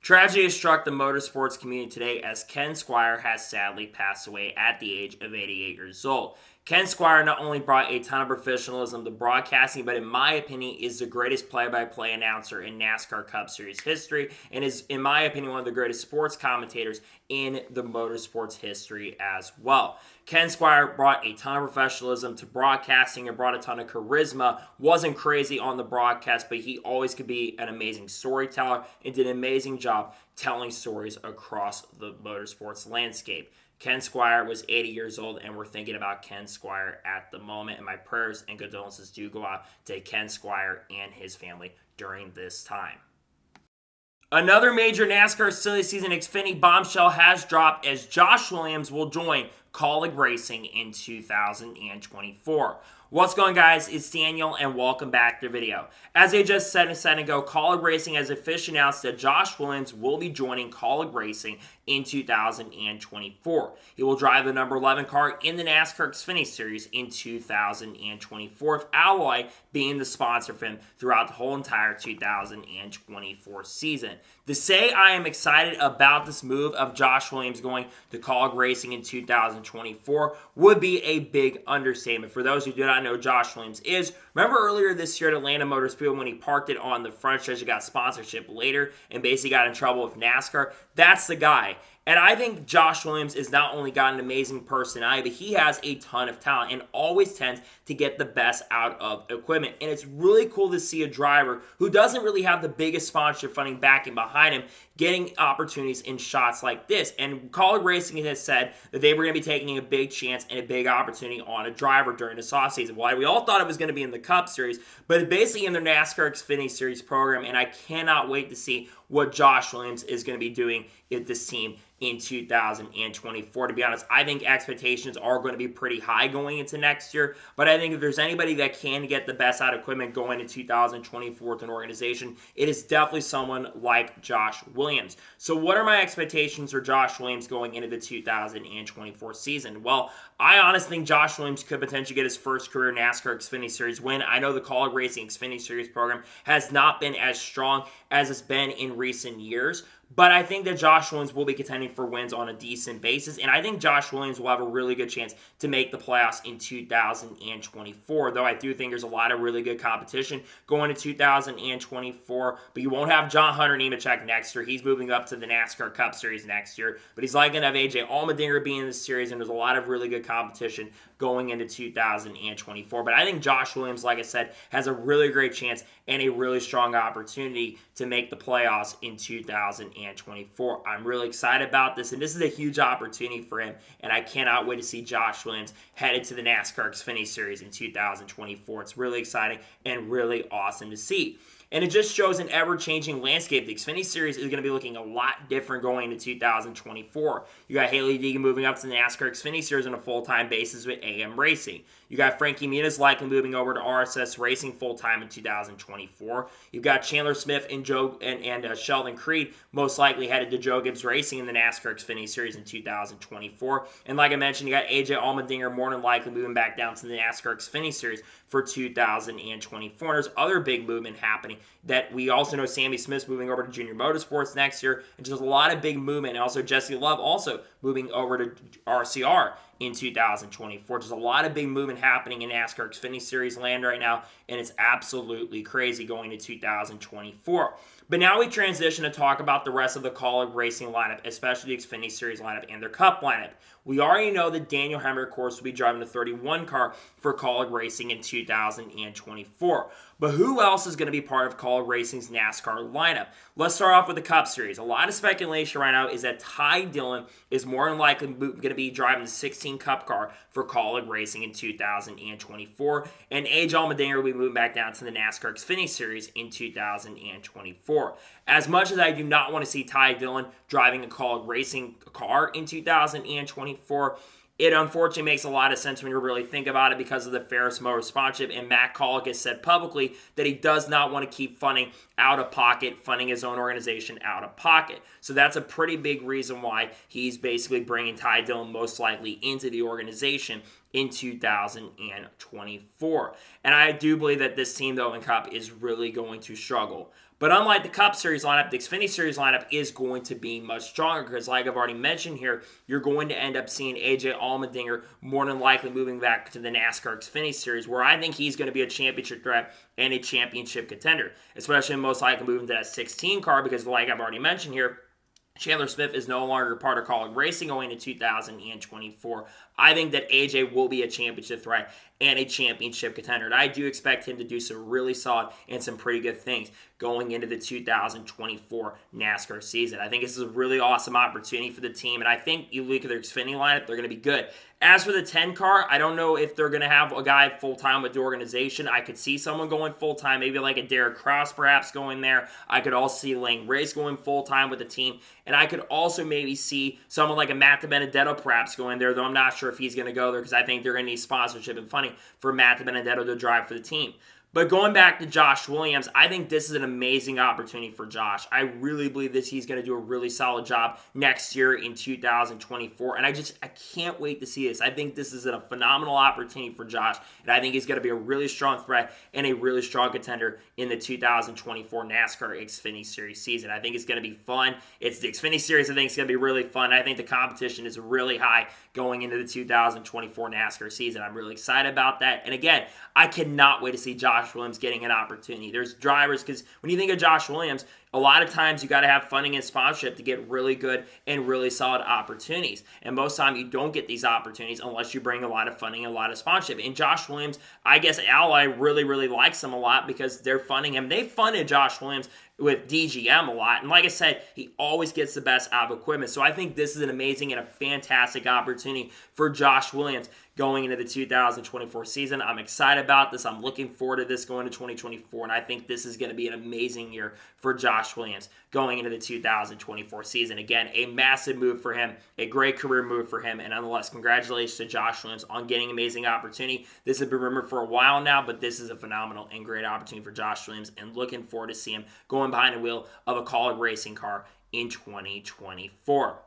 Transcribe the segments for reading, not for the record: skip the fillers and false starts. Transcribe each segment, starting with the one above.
Tragedy has struck the motorsports community today as Ken Squier has sadly passed away at the age of 88 years old. Ken Squier not only brought a ton of professionalism to broadcasting, but in my opinion is the greatest play-by-play announcer in NASCAR Cup Series history and is, in my opinion, one of the greatest sports commentators in the motorsports history as well. Ken Squier brought a ton of professionalism to broadcasting and brought a ton of charisma. Wasn't crazy on the broadcast, but he always could be an amazing storyteller and did an amazing job telling stories across the motorsports landscape. Ken Squier was 80 years old, and we're thinking about Ken Squier at the moment, and my prayers and condolences do go out to Ken Squier and his family during this time. Another major NASCAR silly season Xfinity bombshell has dropped as Josh Williams will join Kaulig Racing in 2024. What's going on, guys? It's Daniel and welcome back to the video. As I just said a second ago, Kaulig Racing has officially announced that Josh Williams will be joining Kaulig Racing in 2024. He will drive the number 11 car in the NASCAR Xfinity Series in 2024, with Alloy being the sponsor for him throughout the whole entire 2024 season. To say I am excited about this move of Josh Williams going to Kaulig Racing in 2024 would be a big understatement. For those who do not know Josh Williams is, remember earlier this year at Atlanta Motor Speedway when he parked it on the front stretch and got sponsorship later and basically got in trouble with NASCAR? That's the guy. And I think Josh Williams is not only got an amazing personality, but he has a ton of talent and always tends to get the best out of equipment. And it's really cool to see a driver who doesn't really have the biggest sponsorship funding backing behind him getting opportunities in shots like this. And Kaulig Racing has said that they were going to be taking a big chance and a big opportunity on a driver during this offseason. Well, we all thought it was going to be in the Cup Series, but it's basically in their NASCAR Xfinity Series program, and I cannot wait to see what Josh Williams is going to be doing at this team in 2024. To be honest, I think expectations are going to be pretty high going into next year, but I think if there's anybody that can get the best out of equipment going into 2024 with an organization, it is definitely someone like Josh Williams. So what are my expectations for Josh Williams going into the 2024 season? Well, I honestly think Josh Williams could potentially get his first career NASCAR Xfinity Series win. I know the Kaulig Racing Xfinity Series program has not been as strong as it's been in recent years, but I think that Josh Williams will be contending for wins on a decent basis, and I think Josh Williams will have a really good chance to make the playoffs in 2024, though I do think there's a lot of really good competition going to 2024, but you won't have John Hunter Nemechek next year. He's moving up to the NASCAR Cup Series next year, but he's likely to have AJ Allmendinger being in the series, and there's a lot of really good competition going into 2024, but I think Josh Williams, like I said, has a really great chance and a really strong opportunity to make the playoffs in 2024. I'm really excited about this, and this is a huge opportunity for him, and I cannot wait to see Josh Williams headed to the NASCAR Xfinity Series in 2024. It's really exciting and really awesome to see. And it just shows an ever-changing landscape. The Xfinity Series is going to be looking a lot different going into 2024. You got Hailie Deegan moving up to the NASCAR Xfinity Series on a full-time basis with AM Racing. You got Frankie Muniz likely moving over to RSS Racing full-time in 2024. You've got Chandler Smith and Sheldon Creed most likely headed to Joe Gibbs Racing in the NASCAR Xfinity Series in 2024. And like I mentioned, you got AJ Allmendinger more than likely moving back down to the NASCAR Xfinity Series for 2024. And there's other big movement happening that we also know Sammy Smith's moving over to Junior Motorsports next year. And just a lot of big movement. And also Jesse Love also moving over to RCR in 2024. There's a lot of big movement happening in NASCAR Xfinity Series land right now, and it's absolutely crazy going to 2024. But now we transition to talk about the rest of the Kaulig Racing lineup, especially the Xfinity Series lineup and their Cup lineup. We already know that Daniel Hemrick, of course, will be driving the 31 car for Kaulig Racing in 2024. But who else is going to be part of Kaulig Racing's NASCAR lineup? Let's start off with the Cup Series. A lot of speculation right now is that Ty Dillon is more than likely going to be driving the 16 Cup car for Kaulig Racing in 2024. And AJ Allmendinger will be moving back down to the NASCAR Xfinity Series in 2024. As much as I do not want to see Ty Dillon driving a Kaulig Racing car in 2024, it unfortunately makes a lot of sense when you really think about it because of the Ferris Motor sponsorship, and Matt Kaulig has said publicly that he does not want to keep funding out of pocket, funding his own organization out of pocket. So that's a pretty big reason why he's basically bringing Ty Dillon most likely into the organization in 2024. And I do believe that this team, though, in Cup is really going to struggle. But unlike the Cup Series lineup, the Xfinity Series lineup is going to be much stronger because, like I've already mentioned here, you're going to end up seeing AJ Allmendinger more than likely moving back to the NASCAR Xfinity Series, where I think he's going to be a championship threat and a championship contender, especially most likely moving to that 16 car because, like I've already mentioned here, Chandler Smith is no longer part of Kaulig Racing going into 2024. I think that AJ will be a championship threat and a championship contender. And I do expect him to do some really solid and some pretty good things going into the 2024 NASCAR season. I think this is a really awesome opportunity for the team, and I think you look at their Xfinity lineup, they're going to be good. As for the 10 car, I don't know if they're going to have a guy full-time with the organization. I could see someone going full-time, maybe like a Derek Kraus perhaps going there. I could also see Lane Race going full-time with the team, and I could also maybe see someone like a Matt DiBenedetto perhaps going there, though I'm not sure if he's going to go there because I think they're going to need sponsorship and funding for Matt DiBenedetto to drive for the team. But going back to Josh Williams, I think this is an amazing opportunity for Josh. I really believe that he's going to do a really solid job next year in 2024. And I can't wait to see this. I think this is a phenomenal opportunity for Josh. And I think he's going to be a really strong threat and a really strong contender in the 2024 NASCAR Xfinity Series season. I think it's going to be fun. It's the Xfinity Series. I think it's going to be really fun. I think the competition is really high going into the 2024 NASCAR season. I'm really excited about that. And again, I cannot wait to see Josh Williams getting an opportunity. There's drivers, because when you think of Josh Williams, a lot of times you got to have funding and sponsorship to get really good and really solid opportunities. And most time you don't get these opportunities unless you bring a lot of funding and a lot of sponsorship. And Josh Williams, I guess Ally really, really likes him a lot because they're funding him. They funded Josh Williams with DGM a lot. And like I said, he always gets the best out of equipment. So I think this is an amazing and a fantastic opportunity for Josh Williams going into the 2024 season. I'm excited about this. I'm looking forward to this going to 2024. And I think this is going to be an amazing year for Josh Williams going into the 2024 season. Again, a massive move for him, a great career move for him. And nonetheless, congratulations to Josh Williams on getting an amazing opportunity. This has been rumored for a while now, but this is a phenomenal and great opportunity for Josh Williams. And looking forward to see him going behind the wheel of a Kaulig Racing car in 2024.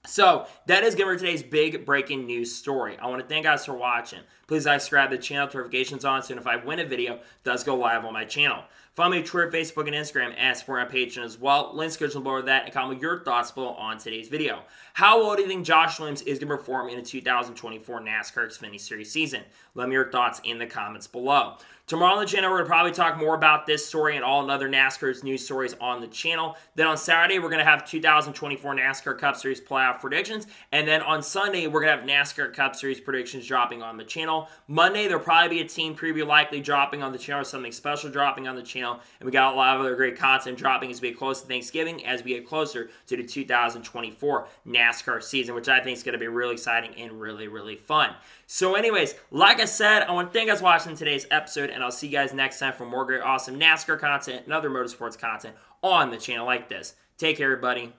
So, that is going to be today's big breaking news story. I want to thank you guys for watching. Please subscribe to the channel, notifications on, so if I win a video, it does go live on my channel. Follow me on Twitter, Facebook, and Instagram, and support my Patreon as well. Links go below that, and comment your thoughts below on today's video. How well do you think Josh Williams is going to perform in the 2024 NASCAR Xfinity Series season? Let me know your thoughts in the comments below. Tomorrow on the channel, we're going to probably talk more about this story and all other NASCAR's news stories on the channel. Then on Saturday, we're going to have 2024 NASCAR Cup Series playoff predictions. And then on Sunday, we're going to have NASCAR Cup Series predictions dropping on the channel. Monday, there'll probably be a team preview likely dropping on the channel, or something special dropping on the channel. And we got a lot of other great content dropping as we get close to Thanksgiving, as we get closer to the 2024 NASCAR season, which I think is going to be really exciting and really, really fun. So anyways, like I said, I want to thank you guys for watching today's episode, and I'll see you guys next time for more great, awesome NASCAR content and other motorsports content on the channel like this. Take care, everybody.